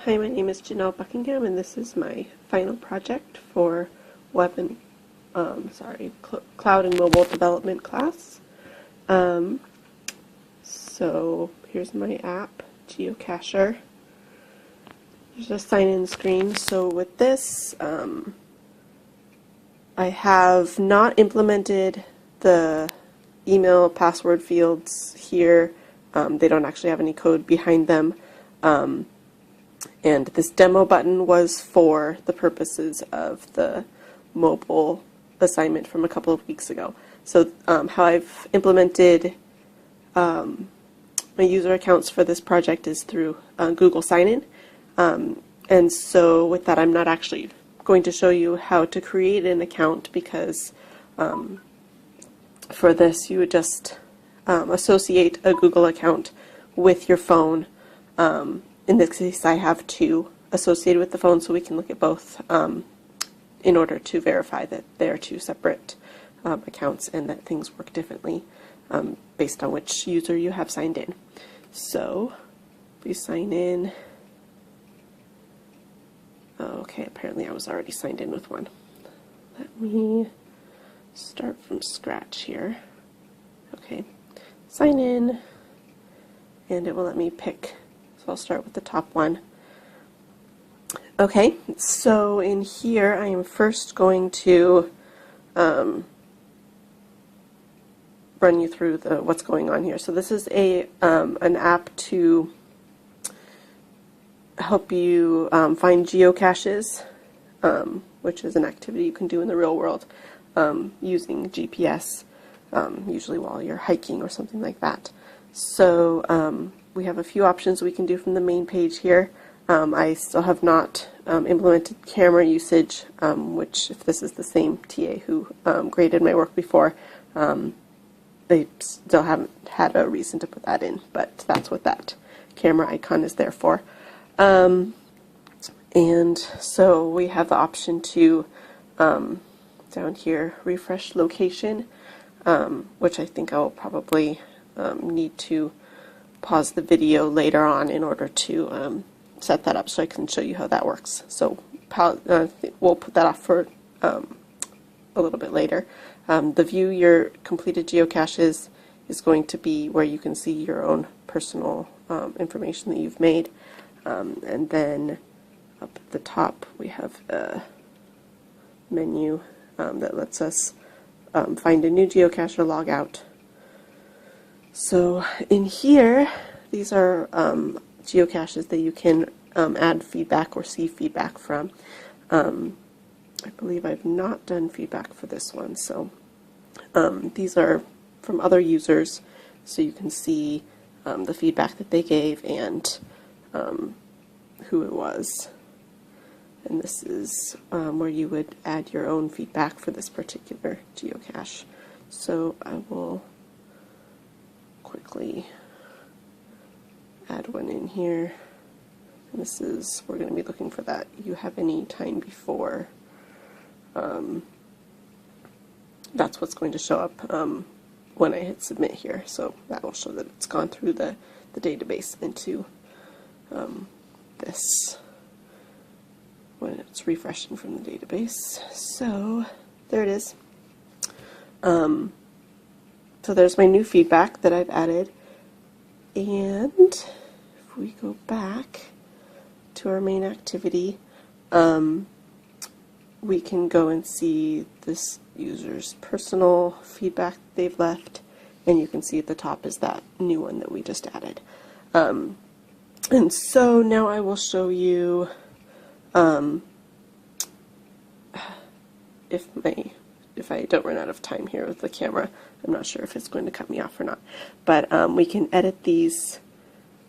Hi, my name is Janelle Buckingham, and this is my final project for web and cloud and mobile development class. So here's my app, Geocacher. There's a sign-in screen. So with this, I have not implemented the email password fields here. They don't actually have any code behind them. And this demo button was for the purposes of the mobile assignment from a couple of weeks ago. So how I've implemented my user accounts for this project is through Google Sign-In. And so with that, I'm not actually going to show you how to create an account because for this you would just associate a Google account with your phone. In this case, I have two associated with the phone, so we can look at both in order to verify that they are two separate accounts and that things work differently based on which user you have signed in. So we sign in. Okay, apparently I was already signed in with one. Let me start from scratch here. Okay, sign in, and it will let me pick. So I'll start with the top one. Okay, so in here I am first going to run you through what's going on here. So this is an app to help you find geocaches, which is an activity you can do in the real world using GPS, usually while you're hiking or something like that. So we have a few options we can do from the main page here. I still have not implemented camera usage, which if this is the same TA who graded my work before, they still haven't had a reason to put that in, but that's what that camera icon is there for. And so we have the option to, down here, refresh location, which I think I'll probably need to pause the video later on in order to set that up so I can show you how that works. So we'll put that off for a little bit later. The view your completed geocaches is going to be where you can see your own personal information that you've made. And then up at the top we have a menu that lets us find a new geocache or log out. So in here, these are geocaches that you can add feedback or see feedback from. I believe I've not done feedback for this one, so these are from other users, so you can see the feedback that they gave and who it was. And this is where you would add your own feedback for this particular geocache. So I will quickly add one in here. And this is, we're going to be looking for that. You have any time before. That's what's going to show up when I hit submit here. So that will show that it's gone through the database into this when it's refreshing from the database. So there it is. So there's my new feedback that I've added, and if we go back to our main activity, we can go and see this user's personal feedback they've left, and you can see at the top is that new one that we just added. And so now I will show you if I don't run out of time here with the camera. I'm not sure if it's going to cut me off or not, but we can edit these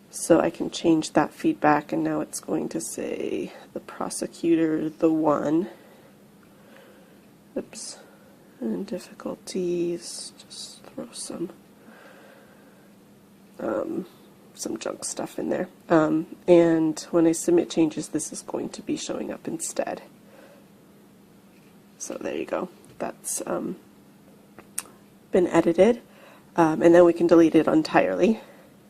so I can change that feedback, and now it's going to say the prosecutor, the one. Oops. And difficulties, just throw some junk stuff in there. And when I submit changes, this is going to be showing up instead. So there you go. That's been edited. And then we can delete it entirely.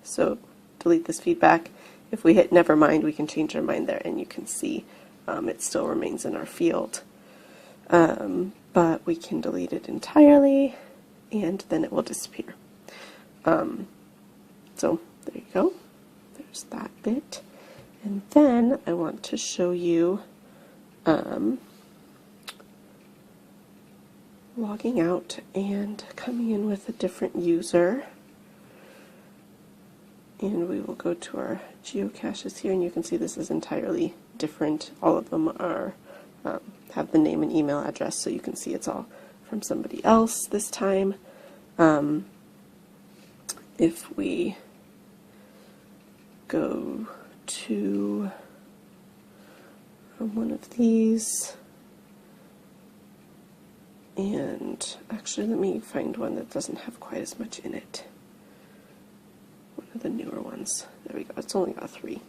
So delete this feedback, if we hit never mind, we can change our mind there, and you can see it still remains in our field. But we can delete it entirely, and then it will disappear. So there you go. There's that bit. And then I want to show you logging out and coming in with a different user. And we will go to our geocaches here, and you can see this is entirely different. All of them are have the name and email address, so you can see it's all from somebody else this time. If we go to one of these, and actually let me find one that doesn't have quite as much in it. One of the newer ones. There we go. It's only got 3.